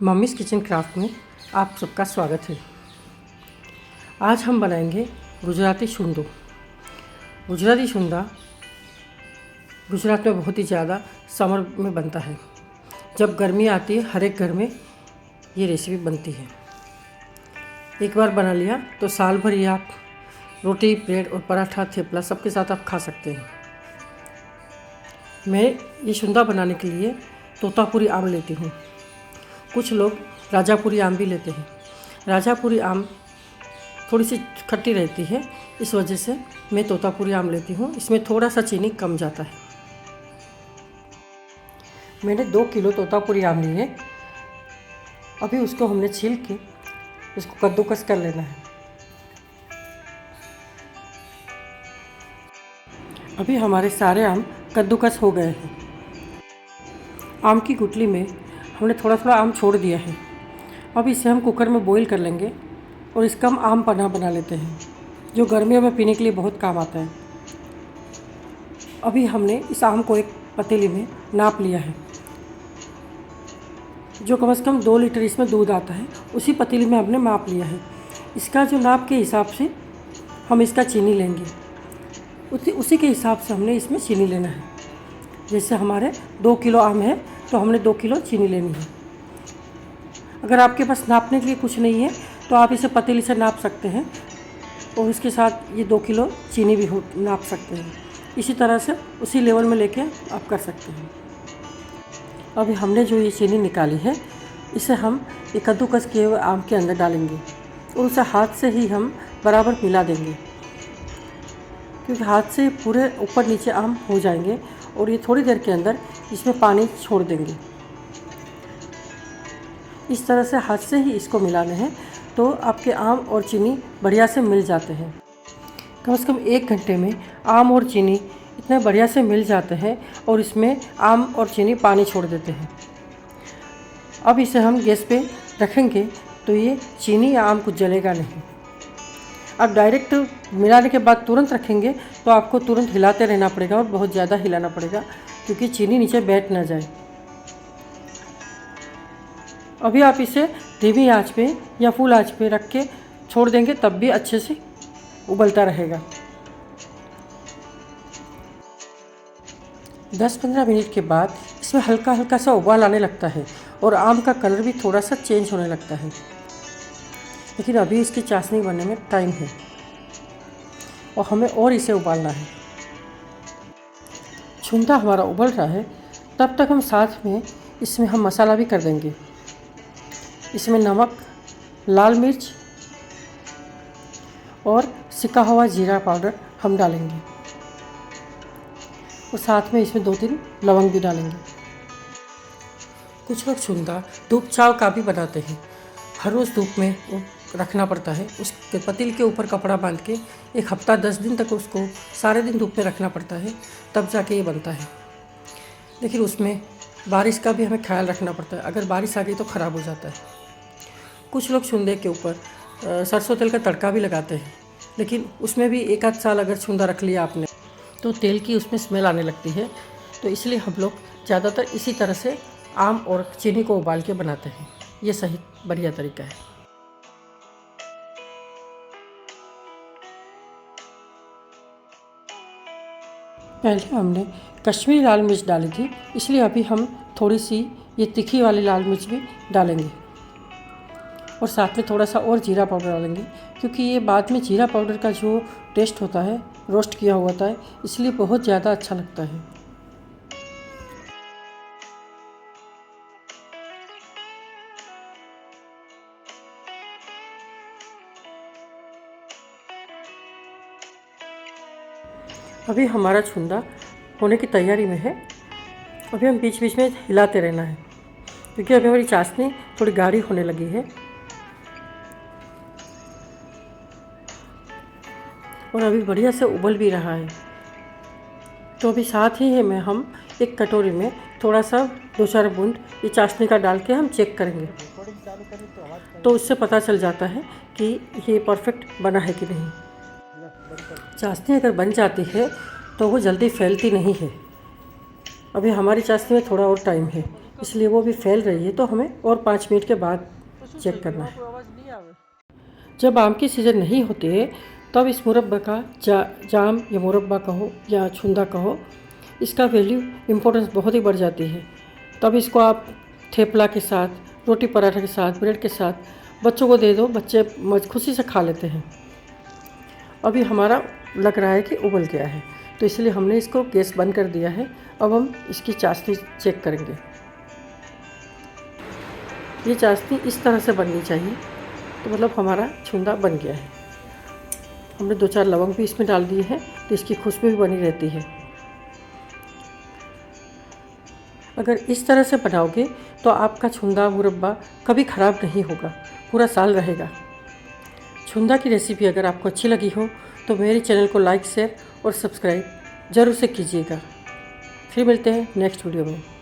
Mummy's kitchen craft में आप सबका स्वागत है। आज हम बनाएंगे गुजराती छुंदो। गुजराती छुंदा गुजरात में बहुत ही ज़्यादा समर में बनता है। जब गर्मी आती है हर एक घर में ये रेसिपी बनती है। एक बार बना लिया तो साल भर ये आप रोटी, ब्रेड और पराठा, थेपला सबके साथ आप खा सकते हैं। मैं ये छुंदा बनाने के लिए तोतापुरी आम लेती हूँ। कुछ लोग राजापुरी आम भी लेते हैं। राजापुरी आम थोड़ी सी खट्टी रहती है, इस वजह से मैं तोतापुरी आम लेती हूँ। इसमें थोड़ा सा चीनी कम जाता है। मैंने 2 किलो तोतापुरी आम लिए। अभी उसको हमने छील के उसको कद्दूकस कर लेना है। अभी हमारे सारे आम कद्दूकस हो गए हैं। आम की गुठली में हमने थोड़ा थोड़ा आम छोड़ दिया है। अब इसे हम कुकर में बॉईल कर लेंगे और इसका हम आम पन्ना बना लेते हैं, जो गर्मियों में पीने के लिए बहुत काम आता है। अभी हमने इस आम को एक पतीली में नाप लिया है, जो कम से कम 2 लीटर इसमें दूध आता है, उसी पतीली में हमने माप लिया है। इसका जो नाप के हिसाब से हम इसका चीनी लेंगे, उसी के हिसाब से हमने इसमें चीनी लेना है। जैसे हमारे 2 किलो आम है तो हमने 2 किलो चीनी लेनी है। अगर आपके पास नापने के लिए कुछ नहीं है तो आप इसे पतीली से नाप सकते हैं और उसके साथ ये 2 किलो चीनी भी नाप सकते हैं। इसी तरह से उसी लेवल में लेके आप कर सकते हैं। अभी हमने जो ये चीनी निकाली है, इसे हम ये कद्दूकस किए हुए आम के अंदर डालेंगे और उसे हाथ से ही हम बराबर मिला देंगे, क्योंकि हाथ से पूरे ऊपर नीचे आम हो जाएंगे और ये थोड़ी देर के अंदर इसमें पानी छोड़ देंगे। इस तरह से हाथ से ही इसको मिलाना है, तो आपके आम और चीनी बढ़िया से मिल जाते हैं। कम से कम 1 घंटे में आम और चीनी इतने बढ़िया से मिल जाते हैं और इसमें आम और चीनी पानी छोड़ देते हैं। अब इसे हम गैस पे रखेंगे तो ये चीनी या आम कुछ जलेगा नहीं। अब डायरेक्ट मिलाने के बाद तुरंत रखेंगे तो आपको तुरंत हिलाते रहना पड़ेगा और बहुत ज़्यादा हिलाना पड़ेगा, क्योंकि चीनी नीचे बैठ ना जाए। अभी आप इसे धीमी आंच पे या फुल आंच पे रख के छोड़ देंगे, तब भी अच्छे से उबलता रहेगा। 10-15 मिनट के बाद इसमें हल्का हल्का सा उबाल आने लगता है और आम का कलर भी थोड़ा सा चेंज होने लगता है। लेकिन अभी इसकी चाशनी बनने में टाइम है और हमें और इसे उबालना है। छुंदा हमारा उबल रहा है, तब तक हम साथ में इसमें हम मसाला भी कर देंगे। इसमें नमक, लाल मिर्च और सिका हुआ जीरा पाउडर हम डालेंगे और साथ में इसमें 2-3 लवंग भी डालेंगे। कुछ लोग छुंदा धूप छाव का भी बनाते हैं। हर रोज़ धूप में रखना पड़ता है। उसके पतीले के ऊपर कपड़ा बांध के 1 हफ्ता 10 दिन तक उसको सारे दिन धूप में रखना पड़ता है, तब जाके ये बनता है। लेकिन उसमें बारिश का भी हमें ख्याल रखना पड़ता है। अगर बारिश आ गई तो ख़राब हो जाता है। कुछ लोग छुंदे के ऊपर सरसों तेल का तड़का भी लगाते हैं, लेकिन उसमें भी 1-8 साल अगर छुंदा रख लिया आपने तो तेल की उसमें स्मेल आने लगती है। तो इसलिए हम लोग ज़्यादातर इसी तरह से आम और चीनी को उबाल के बनाते हैं। ये सही बढ़िया तरीका है। पहले हमने कश्मीरी लाल मिर्च डाली थी, इसलिए अभी हम थोड़ी सी ये तीखी वाली लाल मिर्च भी डालेंगे और साथ में थोड़ा सा और जीरा पाउडर डालेंगे, क्योंकि ये बाद में जीरा पाउडर का जो टेस्ट होता है रोस्ट किया हुआ होता है, इसलिए बहुत ज़्यादा अच्छा लगता है। अभी हमारा छुंदा होने की तैयारी में है। अभी हम बीच बीच में हिलाते रहना है, क्योंकि अभी हमारी चाशनी थोड़ी गाढ़ी होने लगी है और अभी बढ़िया से उबल भी रहा है। तो अभी साथ ही में हम एक कटोरी में थोड़ा सा 2-4 बूंद ये चाशनी का डाल के हम चेक करेंगे, तो उससे पता चल जाता है कि ये परफेक्ट बना है कि नहीं। चाशनी अगर बन जाती है तो वो जल्दी फैलती नहीं है। अभी हमारी चाशनी में थोड़ा और टाइम है, इसलिए वो भी फैल रही है, तो हमें और 5 मिनट के बाद चेक करना है। जब आम की सीज़न नहीं होती है तब इस मुरब्बा का जाम या मुरब्बा कहो या छुंदा कहो, इसका वैल्यू इम्पोर्टेंस बहुत ही बढ़ जाती है। तब इसको आप थेपला के साथ, रोटी पराठा के साथ, ब्रेड के साथ बच्चों को दे दो, बच्चे खुशी से खा लेते हैं। अभी हमारा लग रहा है कि उबल गया है, तो इसलिए हमने इसको गैस बंद कर दिया है। अब हम इसकी चाशनी चेक करेंगे। ये चाशनी इस तरह से बननी चाहिए, तो मतलब हमारा छुंदा बन गया है। हमने 2-4 लवंग भी इसमें डाल दिए हैं, तो इसकी खुशबू भी बनी रहती है। अगर इस तरह से बनाओगे तो आपका छुंदा मुरब्बा कभी ख़राब नहीं होगा, पूरा साल रहेगा। छुंदा की रेसिपी अगर आपको अच्छी लगी हो तो मेरे चैनल को लाइक, शेयर और सब्सक्राइब ज़रूर से कीजिएगा। फिर मिलते हैं नेक्स्ट वीडियो में।